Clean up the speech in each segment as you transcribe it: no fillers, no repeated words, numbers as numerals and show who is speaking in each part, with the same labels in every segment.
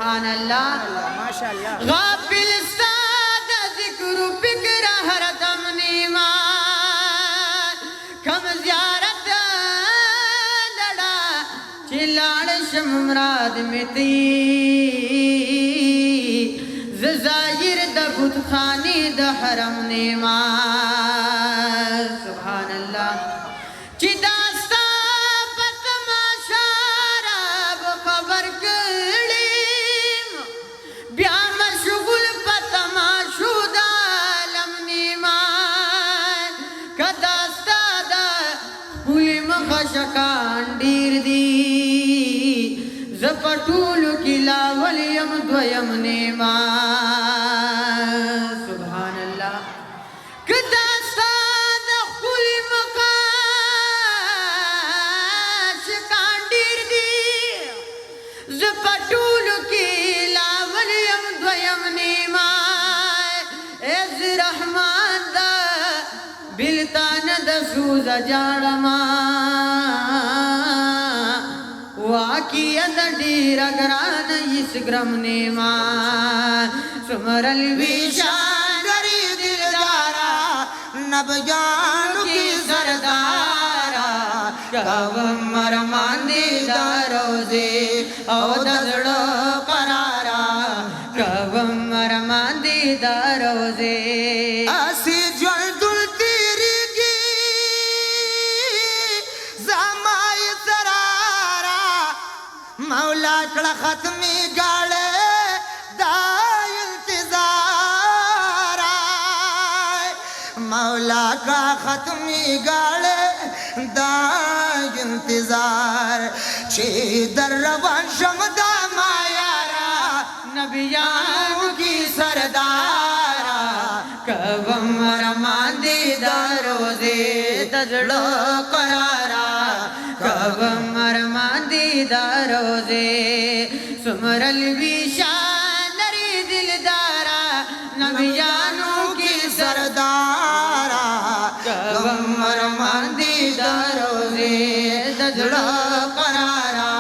Speaker 1: سبحان الله
Speaker 2: ماشاءالله
Speaker 1: غافل استاد ذکر و فکر هر دم نیما کم زیارت لڑا چلاڑ شمراد میتی زائر د بت خانی د حرم نیما سبحان الله چې داستا پتماشا رب خبر کړم بیا مشغول پتماشو د عالم نیما کداستا د خپل مخشکان ډیر دی زپټول کلا ولیم دویم نیما سبحان الله کداستا د خپل مخشکان ډیر دی زپټول کلا ولیم دویم نیما از رحمان دا بلتان د سوز جاړما واقعي د ډیر ګران اس ګرم نیما سمرل ویشان
Speaker 2: دری دلدارا نبیانو کی
Speaker 1: سردارا کوم مرمان دی دروزی او دزړو قرارا کوم مرمان دی دروزی
Speaker 2: اسی جل دل تیریگی زمائی سرارا مولا کڑا ختمی گاڑے دا انتظارا مولا کا ختمی گاڑے دا انتظار چی در روان شمدہ مایارا
Speaker 1: نبیانو کی سردارا کوم رمان دی دروزی دزړو قرارا کوم رمان دی دروزی سمرل ویشان لري دلدارا نبیانو کی
Speaker 2: سردارا
Speaker 1: کوم رمان دی دروزی دزړو قرارا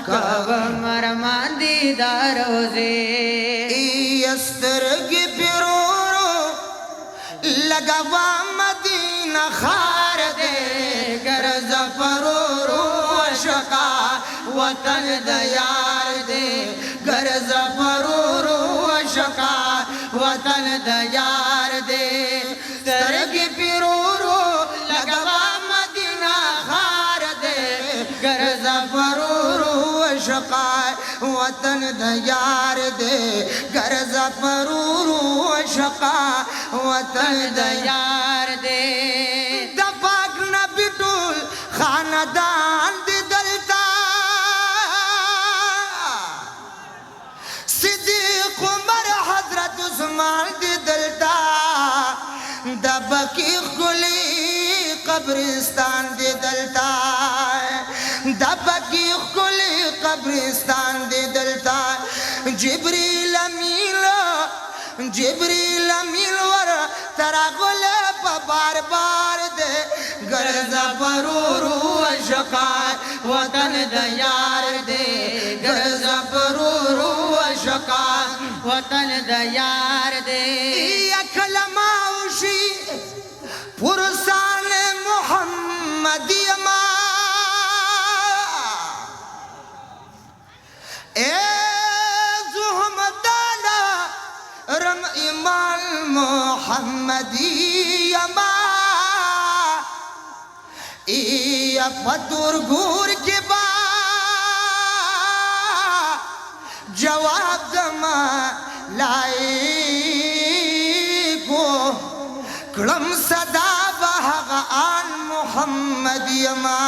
Speaker 1: کوم رمان دی دروزی
Speaker 2: استرگی پیرورو لگوا مدینہ خار دے
Speaker 1: گرز پرورو شکا وطن دیار دے گرز پرورو شکا وطن دیار دے سترگی پیرورو لگوا مدینہ خار دے گرز پرورو
Speaker 2: شقا وطن دیار دے گرز پرورو شقا وطن
Speaker 1: دیار دے
Speaker 2: دفاق نبی ټول خاندان دی دلتا صدیق عمر حضرت عثمان دی دلتا دبکی خلی قبرستان دی دلتا دبکی خلی قبرستان دی دلتا جبریل امیل ور تراغل پا بار بار دے گرزا پرورو شقا
Speaker 1: وطن دیار دے گرزا پرورو شقا وطن دیار دے
Speaker 2: اکلماوشی پرسان محمدی ما اے زہمدانا رم ایمان محمدی ما ای فتور گور کے با جواب دما لائی کو کلم صدا بہغ آن محمد یما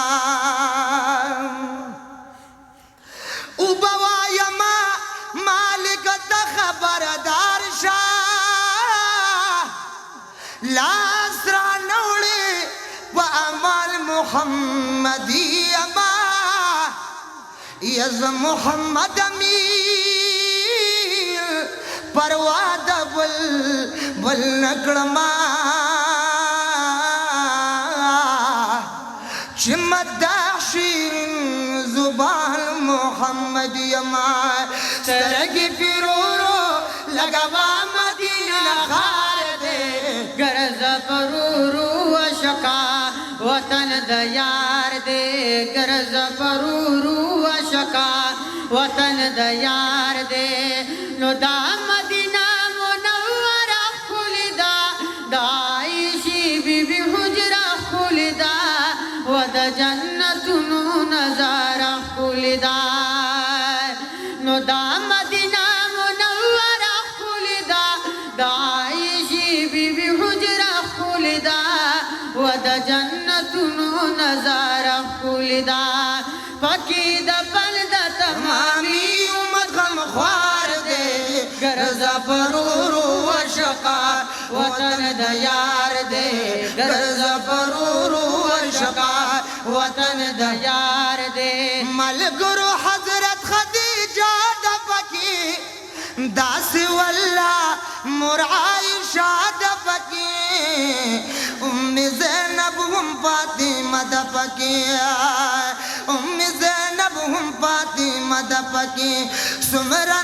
Speaker 2: او بوا یما مالک تا خبردار شاہ لاسرا نوڑے و امال محمدی یما یز محمد امیر پرواد بل نکڑما چمد شیرین زبان محمد محمد یما سترګې پیرورو لګوا مدینه خار دے
Speaker 1: گرز پرورو اشکا وطن د یار دے گرز پرورو اشکا وطن د یار دے نو دا مدینہ منورہ خلدا دا عائشی بی بی حجرہ خلدا و د جنتونو نظارہ خلدا نو دا مدینہ منورہ خلدا دا عائشی بی بی حجرہ خلدا و د جنتونو نظارہ خلدا پکی د پلد
Speaker 2: مامی امت غم خوار دے
Speaker 1: گرزا پرورو وشقا وطن د یار دے گرزا پرورو وشقا وطن د یار دے
Speaker 2: ملګرو حضرت خدیجہ د پکی داس والله مور عائشہ د پکی ام زینب هم فاطمہ د پکی ام زینب هم فاطمہ د پکی سمرا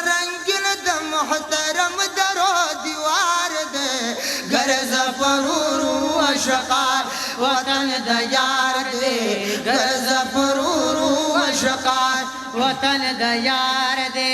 Speaker 2: رنگین د محترم درو دیوار دے
Speaker 1: گرز پرورو اشقا وطن د یار دے گرز پرورو اشقا وطن د یار دے